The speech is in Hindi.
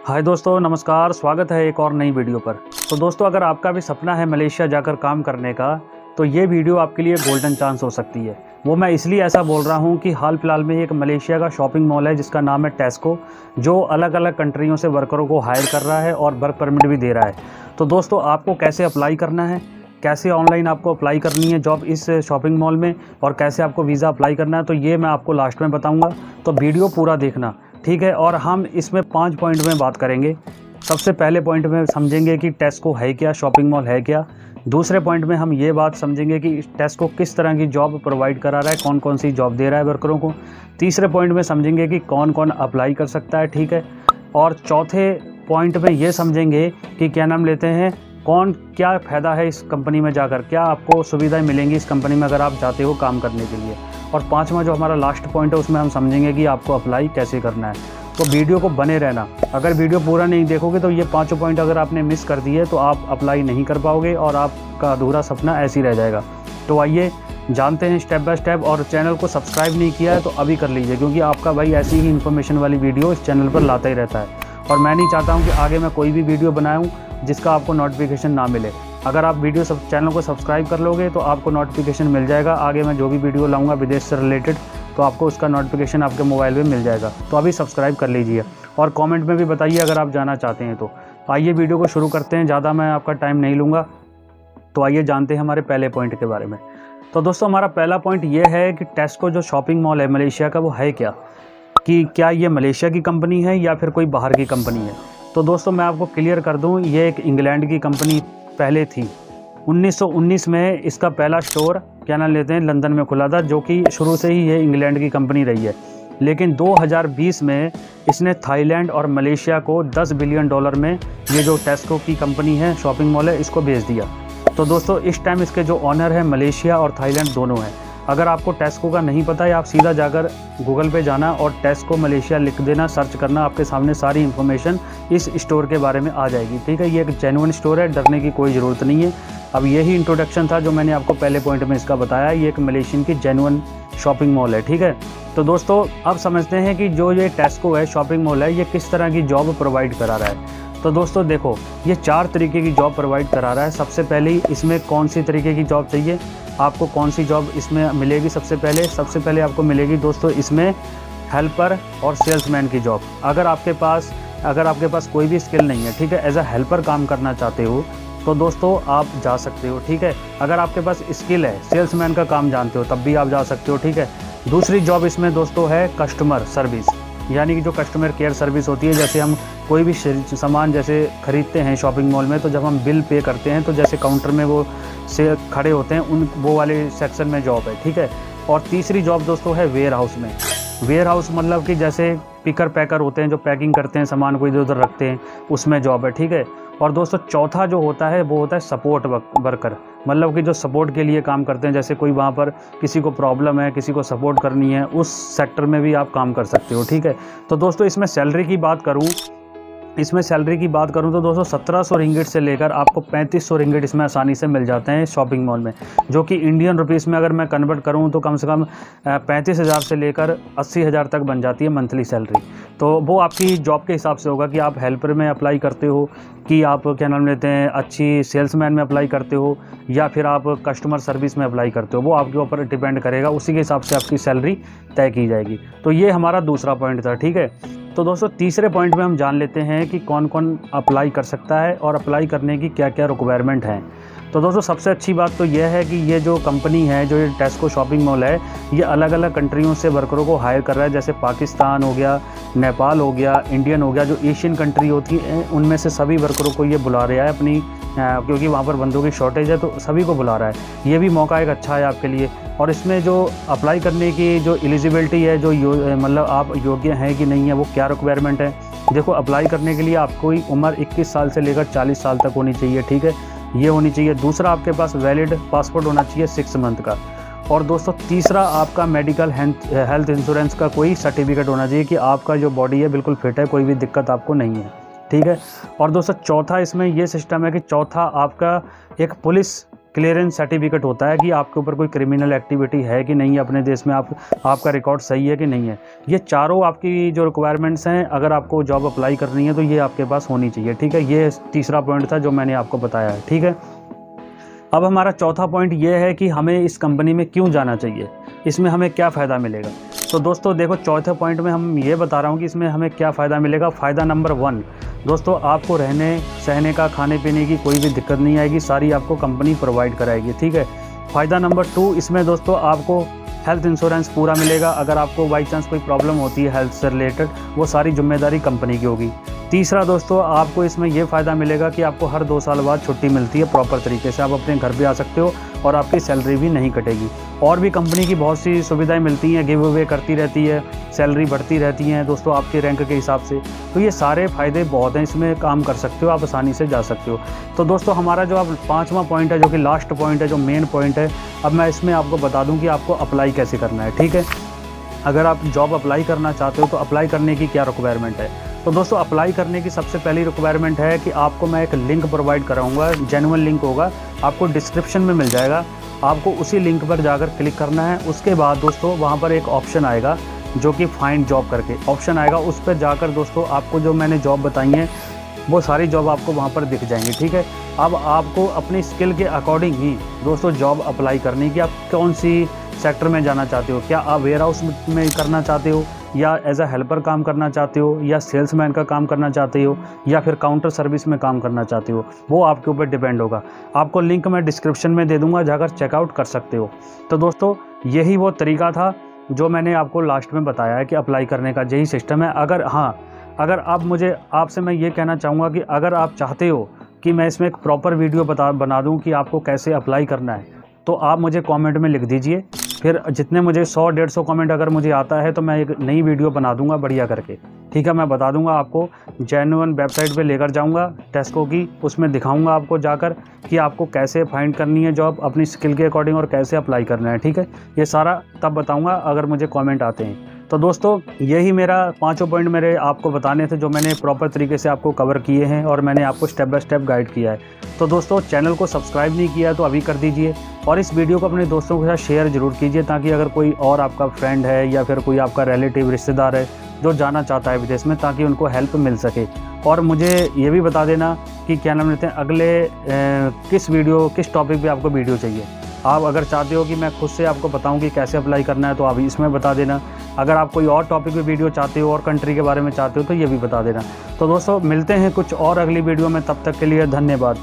हाय दोस्तों, नमस्कार। स्वागत है एक और नई वीडियो पर। तो दोस्तों, अगर आपका भी सपना है मलेशिया जाकर काम करने का, तो ये वीडियो आपके लिए गोल्डन चांस हो सकती है। वो मैं इसलिए ऐसा बोल रहा हूँ कि हाल फिलहाल में एक मलेशिया का शॉपिंग मॉल है जिसका नाम है टेस्को, जो अलग अलग कंट्रियों से वर्करों को हायर कर रहा है और वर्क परमिट भी दे रहा है। तो दोस्तों, आपको कैसे अप्लाई करना है, कैसे ऑनलाइन आपको अप्लाई करनी है जॉब इस शॉपिंग मॉल में, और कैसे आपको वीज़ा अप्लाई करना है, तो ये मैं आपको लास्ट में बताऊँगा। तो वीडियो पूरा देखना, ठीक है। और हम इसमें 5 पॉइंट में बात करेंगे। सबसे पहले पॉइंट में समझेंगे कि टेस्को है क्या, शॉपिंग मॉल है क्या। दूसरे पॉइंट में हम ये बात समझेंगे कि टेस्को किस तरह की जॉब प्रोवाइड करा रहा है, कौन कौन सी जॉब दे रहा है वर्करों को। तीसरे पॉइंट में समझेंगे कि कौन कौन अप्लाई कर सकता है, ठीक है। और चौथे पॉइंट में ये समझेंगे कि क्या नाम लेते हैं, कौन क्या फ़ायदा है इस कंपनी में जाकर, क्या आपको सुविधाएं मिलेंगी इस कंपनी में अगर आप जाते हो काम करने के लिए। और पांचवा जो हमारा लास्ट पॉइंट है, उसमें हम समझेंगे कि आपको अप्लाई कैसे करना है। तो वीडियो को बने रहना। अगर वीडियो पूरा नहीं देखोगे तो ये पांचों पॉइंट अगर आपने मिस कर दिए तो आप अप्लाई नहीं कर पाओगे और आपका अधूरा सपना ऐसे ही रह जाएगा। तो आइए जानते हैं स्टेप बाय स्टेप। और चैनल को सब्सक्राइब नहीं किया है तो अभी कर लीजिए, क्योंकि आपका भाई ऐसी ही इन्फॉर्मेशन वाली वीडियो इस चैनल पर लाता ही रहता है। और मैं नहीं चाहता हूँ कि आगे मैं कोई भी वीडियो बनाऊँ जिसका आपको नोटिफिकेशन ना मिले। अगर आप चैनल को सब्सक्राइब कर लोगे तो आपको नोटिफिकेशन मिल जाएगा। आगे मैं जो भी वीडियो लाऊंगा विदेश से रिलेटेड, तो आपको उसका नोटिफिकेशन आपके मोबाइल में मिल जाएगा। तो अभी सब्सक्राइब कर लीजिए और कमेंट में भी बताइए अगर आप जाना चाहते हैं तो। आइए वीडियो को शुरू करते हैं, ज़्यादा मैं आपका टाइम नहीं लूँगा। तो आइए जानते हैं हमारे पहले पॉइंट के बारे में। तो दोस्तों, हमारा पहला पॉइंट ये है कि टेस्को जो शॉपिंग मॉल है मलेशिया का, वो है क्या, कि क्या ये मलेशिया की कंपनी है या फिर कोई बाहर की कंपनी है। तो दोस्तों, मैं आपको क्लियर कर दूं, ये एक इंग्लैंड की कंपनी पहले थी। 1919 में इसका पहला स्टोर क्या नाम लेते हैं लंदन में खुला था, जो कि शुरू से ही ये इंग्लैंड की कंपनी रही है। लेकिन 2020 में इसने थाईलैंड और मलेशिया को $10 बिलियन में ये जो टेस्को की कंपनी है, शॉपिंग मॉल है, इसको बेच दिया। तो दोस्तों, इस टाइम इसके जो ऑनर है मलेशिया और थाईलैंड दोनों हैं। अगर आपको टेस्को का नहीं पता है, आप सीधा जाकर गूगल पे जाना और टेस्को मलेशिया लिख देना, सर्च करना, आपके सामने सारी इन्फॉर्मेशन इस स्टोर के बारे में आ जाएगी, ठीक है। ये एक जेन्युइन स्टोर है, डरने की कोई ज़रूरत नहीं है। अब यही इंट्रोडक्शन था जो मैंने आपको पहले पॉइंट में इसका बताया। ये एक मलेशियन की जेन्युइन शॉपिंग मॉल है, ठीक है। तो दोस्तों, अब समझते हैं कि जो ये टेस्को है शॉपिंग मॉल है, ये किस तरह की जॉब प्रोवाइड करा रहा है। तो दोस्तों देखो, ये 4 तरीके की जॉब प्रोवाइड करा रहा है। सबसे पहले इसमें कौन सी तरीके की जॉब चाहिए, आपको कौन सी जॉब इसमें मिलेगी। सबसे पहले आपको मिलेगी दोस्तों इसमें हेल्पर और सेल्समैन की जॉब। अगर आपके पास कोई भी स्किल नहीं है, ठीक है, एज अ हेल्पर काम करना चाहते हो तो दोस्तों आप जा सकते हो, ठीक है। अगर आपके पास स्किल है, सेल्समैन का काम जानते हो, तब भी आप जा सकते हो, ठीक है। दूसरी जॉब इसमें दोस्तों है कस्टमर सर्विस, यानी कि जो कस्टमर केयर सर्विस होती है। जैसे हम कोई भी सामान जैसे खरीदते हैं शॉपिंग मॉल में, तो जब हम बिल पे करते हैं तो जैसे काउंटर में वो से खड़े होते हैं, वो वाले सेक्शन में जॉब है, ठीक है। और तीसरी जॉब दोस्तों है वेयर हाउस में। वेयर हाउस मतलब कि जैसे पिकर पैकर होते हैं जो पैकिंग करते हैं, सामान को इधर उधर रखते हैं, उसमें जॉब है, ठीक है। और दोस्तों चौथा जो होता है वो होता है सपोर्ट वर्कर, मतलब कि जो सपोर्ट के लिए काम करते हैं। जैसे कोई वहाँ पर किसी को प्रॉब्लम है, किसी को सपोर्ट करनी है, उस सेक्टर में भी आप काम कर सकते हो, ठीक है। तो दोस्तों, इसमें सैलरी की बात करूँ तो दोस्तों 1700 रिंगिट से लेकर आपको 3500 रिंगिट इसमें आसानी से मिल जाते हैं शॉपिंग मॉल में, जो कि इंडियन रुपीस में अगर मैं कन्वर्ट करूं तो कम से कम 35,000 से लेकर 80,000 तक बन जाती है मंथली सैलरी। तो वो आपकी जॉब के हिसाब से होगा कि आप हेल्पर में अप्लाई करते हो, कि आप क्या नाम लेते हैं अच्छी सेल्समैन में अप्लाई करते हो, या फिर आप कस्टमर सर्विस में अप्लाई करते हो। वो आपके ऊपर डिपेंड करेगा, उसी के हिसाब से आपकी सैलरी तय की जाएगी। तो ये हमारा दूसरा पॉइंट था, ठीक है। तो दोस्तों, तीसरे पॉइंट में हम जान लेते हैं कि कौन कौन अप्लाई कर सकता है और अप्लाई करने की क्या क्या रिक्वायरमेंट हैं। तो दोस्तों, सबसे अच्छी बात तो यह है कि ये जो कंपनी है, जो ये टेस्को शॉपिंग मॉल है, ये अलग अलग कंट्रियों से वर्करों को हायर कर रहा है। जैसे पाकिस्तान हो गया, नेपाल हो गया, इंडियन हो गया, जो एशियन कंट्री होती है उनमें से सभी वर्करों को ये बुला रहा है अपनी, क्योंकि वहाँ पर बंदों की शॉर्टेज है, तो सभी को बुला रहा है। ये भी मौका एक अच्छा है आपके लिए। और इसमें जो अप्लाई करने की जो एलिजिबिलिटी है, जो मतलब आप योग्य हैं कि नहीं है, वो क्या रिक्वायरमेंट है। देखो, अप्लाई करने के लिए आपको उम्र 21 साल से लेकर 40 साल तक होनी चाहिए, ठीक है, ये होनी चाहिए। दूसरा, आपके पास वैलिड पासपोर्ट होना चाहिए 6 मंथ का। और दोस्तों, तीसरा, आपका मेडिकल हेल्थ इंश्योरेंस का कोई सर्टिफिकेट होना चाहिए कि आपका जो बॉडी है बिल्कुल फिट है, कोई भी दिक्कत आपको नहीं है, ठीक है। और दोस्तों, चौथा इसमें ये सिस्टम है कि चौथा आपका एक पुलिस क्लियरेंस सर्टिफिकेट होता है कि आपके ऊपर कोई क्रिमिनल एक्टिविटी है कि नहीं है अपने देश में, आपका रिकॉर्ड सही है कि नहीं है। ये चारों आपकी जो रिक्वायरमेंट्स हैं, अगर आपको जॉब अप्लाई करनी है तो ये आपके पास होनी चाहिए, ठीक है। ये तीसरा पॉइंट था जो मैंने आपको बताया है, ठीक है। अब हमारा चौथा पॉइंट ये है कि हमें इस कंपनी में क्यों जाना चाहिए, इसमें हमें क्या फ़ायदा मिलेगा। तो दोस्तों देखो, चौथे पॉइंट में हम ये बता रहा हूँ कि इसमें हमें क्या फ़ायदा मिलेगा। फ़ायदा नंबर 1, दोस्तों आपको रहने सहने का, खाने पीने की कोई भी दिक्कत नहीं आएगी, सारी आपको कंपनी प्रोवाइड कराएगी, ठीक है। फ़ायदा नंबर 2, इसमें दोस्तों आपको हेल्थ इंश्योरेंस पूरा मिलेगा। अगर आपको बाई चांस कोई प्रॉब्लम होती है हेल्थ से रिलेटेड, वो सारी जिम्मेदारी कंपनी की होगी। तीसरा दोस्तों, आपको इसमें ये फ़ायदा मिलेगा कि आपको हर 2 साल बाद छुट्टी मिलती है प्रॉपर तरीके से, आप अपने घर भी आ सकते हो और आपकी सैलरी भी नहीं कटेगी। और भी कंपनी की बहुत सी सुविधाएं मिलती हैं, गिव अवे करती रहती है, सैलरी बढ़ती रहती हैं दोस्तों आपके रैंक के हिसाब से। तो ये सारे फ़ायदे बहुत हैं, इसमें काम कर सकते हो, आप आसानी से जा सकते हो। तो दोस्तों हमारा जो अब 5वां पॉइंट है, जो कि लास्ट पॉइंट है, जो मेन पॉइंट है, अब मैं इसमें आपको बता दूँ कि आपको अप्लाई कैसे करना है, ठीक है। अगर आप जॉब अप्लाई करना चाहते हो तो अप्लाई करने की क्या रिक्वायरमेंट है। तो दोस्तों अप्लाई करने की सबसे पहली रिक्वायरमेंट है कि आपको मैं एक लिंक प्रोवाइड कराऊंगा, जेन्युइन लिंक होगा, आपको डिस्क्रिप्शन में मिल जाएगा। आपको उसी लिंक पर जाकर क्लिक करना है। उसके बाद दोस्तों वहां पर एक ऑप्शन आएगा जो कि फाइंड जॉब करके ऑप्शन आएगा, उस पर जाकर दोस्तों आपको जो मैंने जॉब बताई हैं वो सारी जॉब आपको वहाँ पर दिख जाएंगी, ठीक है। अब आपको अपनी स्किल के अकॉर्डिंग ही दोस्तों जॉब अप्लाई करनी कि आप कौन सी सेक्टर में जाना चाहते हो। क्या आप वेयर हाउस में करना चाहते हो, या एज अ हेल्पर काम करना चाहते हो, या सेल्समैन का काम करना चाहते हो, या फिर काउंटर सर्विस में काम करना चाहते हो, वो आपके ऊपर डिपेंड होगा। आपको लिंक मैं डिस्क्रिप्शन में दे दूंगा, जाकर चेकआउट कर सकते हो। तो दोस्तों यही वो तरीका था जो मैंने आपको लास्ट में बताया है कि अप्लाई करने का यही सिस्टम है। अगर आप आपसे मैं ये कहना चाहूँगा कि अगर आप चाहते हो कि मैं इसमें एक प्रॉपर वीडियो बना दूँ कि आपको कैसे अप्लाई करना है, तो आप मुझे कमेंट में लिख दीजिए। फिर जितने मुझे 100-150 कमेंट अगर मुझे आता है तो मैं एक नई वीडियो बना दूंगा बढ़िया करके, ठीक है। मैं बता दूंगा आपको, जेन्युइन वेबसाइट पे लेकर जाऊंगा टेस्को की, उसमें दिखाऊंगा आपको जाकर कि आपको कैसे फाइंड करनी है जॉब अपनी स्किल के अकॉर्डिंग और कैसे अप्लाई करना है, ठीक है। ये सारा तब बताऊँगा अगर मुझे कॉमेंट आते हैं। तो दोस्तों यही मेरा 5 पॉइंट मेरे आपको बताने थे जो मैंने प्रॉपर तरीके से आपको कवर किए हैं और मैंने आपको स्टेप बाय स्टेप गाइड किया है। तो दोस्तों चैनल को सब्सक्राइब नहीं किया है तो अभी कर दीजिए, और इस वीडियो को अपने दोस्तों के साथ शेयर ज़रूर कीजिए, ताकि अगर कोई और आपका फ्रेंड है या फिर कोई आपका रिलेटिव रिश्तेदार है जो जाना चाहता है विदेश में, ताकि उनको हेल्प मिल सके। और मुझे ये भी बता देना कि क्या नाम लेते हैं, अगले किस टॉपिक पे आपको वीडियो चाहिए। आप अगर चाहते हो कि मैं खुद से आपको बताऊं कि कैसे अप्लाई करना है तो आप इसमें बता देना। अगर आप कोई और टॉपिक पे वीडियो चाहते हो और कंट्री के बारे में चाहते हो तो ये भी बता देना। तो दोस्तों मिलते हैं कुछ और अगली वीडियो में, तब तक के लिए धन्यवाद।